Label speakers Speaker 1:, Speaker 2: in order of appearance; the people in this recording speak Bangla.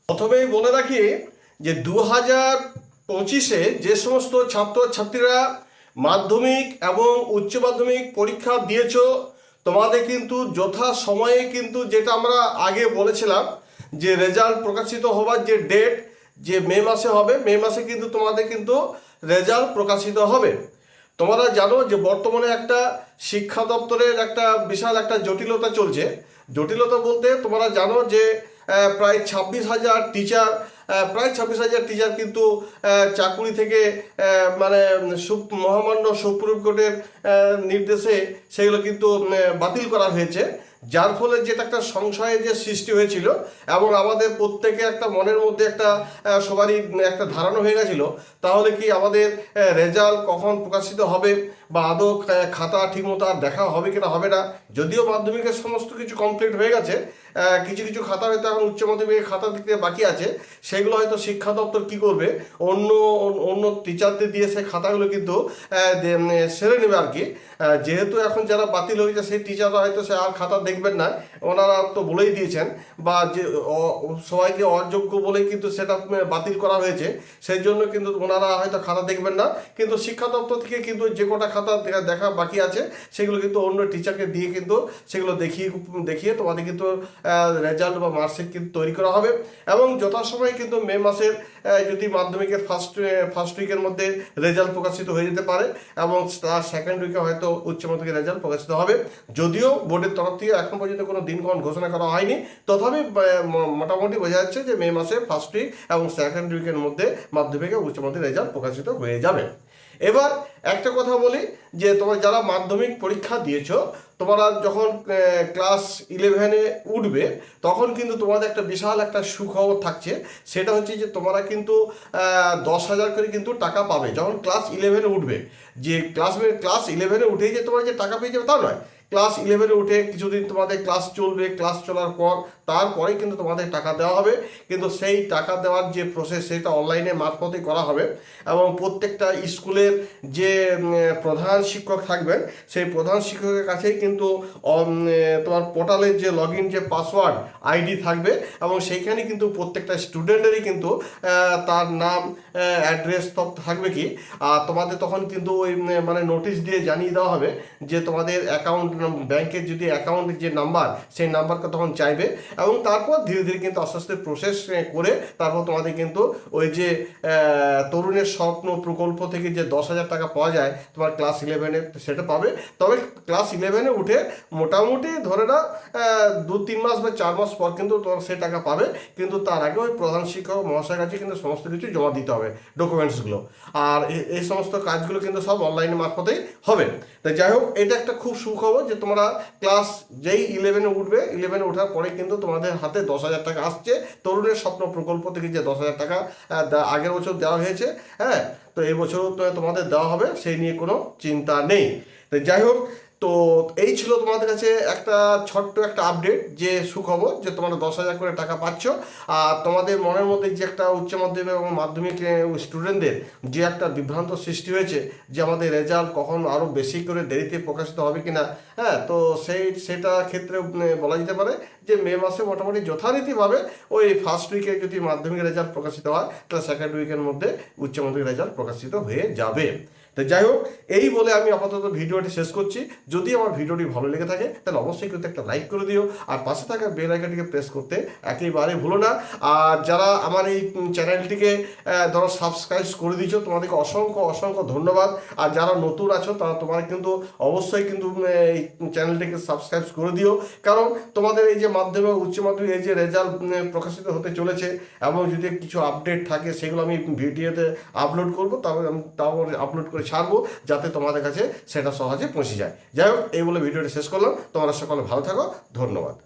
Speaker 1: প্রথমেই বলে রাখি যে 2025-এ যে সমস্ত ছাত্রছাত্রীরা মাধ্যমিক এবং উচ্চ মাধ্যমিক পরীক্ষা দিয়েছো, তোমাদের কিন্তু যথা সময়ে কিন্তু যেটা আমরা আগে বলেছিলাম যে রেজাল্ট প্রকাশিত হবার যে ডেট যে মে মাসে হবে, মে মাসে কিন্তু তোমাদের কিন্তু রেজাল্ট প্রকাশিত হবে। তোমরা জানো যে বর্তমানে একটা শিক্ষা দপ্তরের একটা বিশাল একটা জটিলতা চলছে। জটিলতা বলতে তোমরা জানো যে প্রায় 26,000 টিচার কিন্তু চাকুরি থেকে মানে মহামান্য সুপ্রিম কোর্টের নির্দেশে সেগুলো কিন্তু বাতিল করা হয়েছে, যার ফলে যেটা একটা সংশয়ের যে সৃষ্টি হয়েছিল এবং আমাদের প্রত্যেকে একটা মনের মধ্যে একটা সবারই একটা ধারণা হয়ে গেছিল তাহলে কি আমাদের রেজাল্ট কখন প্রকাশিত হবে বা আদৌ খাতা ঠিকমতো আর দেখা হবে কিনা হবে না। যদিও মাধ্যমিকের সমস্ত কিছু কমপ্লিট হয়ে গেছে, কিছু কিছু খাতা হয়তো এখন উচ্চ মাধ্যমিকের খাতা দিতে বাকি আছে, সেগুলো হয়তো শিক্ষা দপ্তর কী করবে অন্য অন্য টিচারদের দিয়ে সেই খাতাগুলো কিন্তু সেরে নেবে আর কি। যেহেতু এখন যারা বাতিল হয়েছে সেই টিচাররা হয়তো সে আর খাতা দেখবেন না, ওনারা তো বলেই দিয়েছেন, বা যে সবাইকে অযোগ্য বলেই কিন্তু সেটা বাতিল করা হয়েছে, সেই জন্য কিন্তু ওনারা হয়তো খাতা দেখবেন না। কিন্তু শিক্ষা দপ্তর থেকে কিন্তু যে কটা খাতা দেখা বাকি আছে সেগুলো কিন্তু অন্য টিচারকে দিয়ে কিন্তু সেগুলো দেখিয়ে তোমাদের কিন্তু রেজাল্ট বা মার্কশিট কিন্তু তৈরি করা হবে। এবং যথাসময়ে কিন্তু মে মাসের যদি মাধ্যমিকের ফার্স্ট উইকের মধ্যে রেজাল্ট প্রকাশিত হয়ে যেতে পারে এবং তার সেকেন্ড উইকে হয়তো উচ্চ মাধ্যমিকের রেজাল্ট প্রকাশিত হবে। যদিও বোর্ডের তরফ থেকে এখন পর্যন্ত কোনো দিনক্ষণ ঘোষণা করা হয়নি, তথাপি মোটামুটি বোঝা যাচ্ছে যে মে মাসের ফার্স্ট উইক এবং সেকেন্ড উইকের মধ্যে মাধ্যমিকের উচ্চ মাধ্যমিক রেজাল্ট প্রকাশিত হয়ে যাবে। এবার একটা কথা বলি যে তোমরা যারা মাধ্যমিক পরীক্ষা দিয়েছো, তোমরা যখন ক্লাস 11-এ উঠবে তখন কিন্তু তোমাদের একটা বিশাল একটা সুখবর থাকছে। সেটা হচ্ছে যে তোমরা কিন্তু 10,000 করে কিন্তু টাকা পাবে যখন ক্লাস 11-এ উঠবে। যে ক্লাস 11-এ উঠেই যে তোমরা যে টাকা পেয়ে যাবে তা নয়, ক্লাস 11-এ উঠে কিছুদিন তোমাদের ক্লাস চলবে, ক্লাস চলার পর তারপরে কিন্তু তোমাদের টাকা দেওয়া হবে। কিন্তু সেই টাকা দেওয়ার যে প্রসেস সেটা অনলাইনে মারফতেই করা হবে এবং প্রত্যেকটা স্কুলের যে প্রধান শিক্ষক থাকবেন সেই প্রধান শিক্ষকের কাছেই কিন্তু তোমার পোর্টালের যে লগ ইন যে পাসওয়ার্ড আইডি থাকবে এবং সেইখানে কিন্তু প্রত্যেকটা স্টুডেন্টেরই কিন্তু তার নাম অ্যাড্রেস সব থাকবে কি। আর তোমাদের তখন কিন্তু ওই মানে নোটিশ দিয়ে জানিয়ে দেওয়া হবে যে তোমাদের অ্যাকাউন্ট ব্যাংকের যদি অ্যাকাউন্টের যে নাম্বার সেই নাম্বারটা তখন চাইবে এবং তারপর ধীরে ধীরে কিন্তু আস্তে আস্তে প্রসেস করে তারপর তোমাদের কিন্তু ওই যে তরুণের স্বপ্ন প্রকল্প থেকে যে 10,000 টাকা পাওয়া যায় তোমার ক্লাস 11-এ সেটা পাবে। তবে ক্লাস 11-এ উঠে মোটামুটি ধরে না 2-3 মাস বা 4 মাস পর কিন্তু তোমার সে টাকা পাবে। কিন্তু তার আগে ওই প্রধান শিক্ষক মহাশয়ের কাছে কিন্তু সমস্ত কিছু জমা দিতে হবে, ডকুমেন্টসগুলো। আর এই সমস্ত কাজগুলো কিন্তু সব অনলাইনে মারফতেই হবে। তাই যাই হোক, এটা একটা খুব সুখবর যে তোমরা ক্লাস যেই 11-এ উঠবে, 11-এ ওঠার পরে কিন্তু তোমাদের হাতে 10,000 টাকা আসছে। তরুণের স্বপ্ন প্রকল্প থেকে যে 10,000 টাকা আগের বছর দেওয়া হয়েছে, হ্যাঁ, তো এই বছরও তোমাদের দেওয়া হবে, সেই নিয়ে কোনো চিন্তা নেই। তো যাই হোক, তো এই ছিল তোমাদের কাছে একটা ছোট্ট একটা আপডেট যে সুখবর যে তোমরা 10,000 করে টাকা পাচ্ছ। আর তোমাদের মনের মধ্যে যে একটা উচ্চ মাধ্যমিক এবং মাধ্যমিক স্টুডেন্টদের যে একটা বিভ্রান্ত সৃষ্টি হয়েছে যে আমাদের রেজাল্ট কখন আরও বেশি করে দেরিতে প্রকাশিত হবে কিনা, হ্যাঁ, তো সেটা ক্ষেত্রে বলা যেতে পারে যে মে মাসে মোটামুটি যথারীতিভাবে ওই ফার্স্ট উইকে যদি মাধ্যমিক রেজাল্ট প্রকাশিত হয় তাহলে সেকেন্ড উইকের মধ্যে উচ্চ মাধ্যমিক রেজাল্ট প্রকাশিত হয়ে যাবে। তো যাই হোক, এই বলে আমি আপাতত ভিডিওটি শেষ করছি। যদি আমার ভিডিওটি ভালো লেগে থাকে তাহলে অবশ্যই কিন্তু একটা লাইক করে দিও আর পাশে থাকা বেল আইকনটিকে প্রেস করতে একেবারে ভুলো না। আর যারা আমার এই চ্যানেলটিকে ধরো সাবস্ক্রাইব করে দিয়েছো তোমাদেরকে অসংখ্য অসংখ্য ধন্যবাদ। আর যারা নতুন আছো তারা তোমরা কিন্তু অবশ্যই কিন্তু এই চ্যানেলটিকে সাবস্ক্রাইব করে দিও, কারণ তোমাদের এই যে মাধ্যমিক উচ্চ মাধ্যমিক এই যে রেজাল্ট প্রকাশিত হতে চলেছে এবং যদি কিছু আপডেট থাকে সেগুলো আমি ভিডিওতে আপলোড করবো, তারপর আপলোড করে ছাড়বো যাতে তোমাদের কাছে সেটা সহজে পৌঁছে যায়। যাই হোক, এই বলে ভিডিওটি শেষ করলাম। তোমরা সকলে ভালো থাকো, ধন্যবাদ।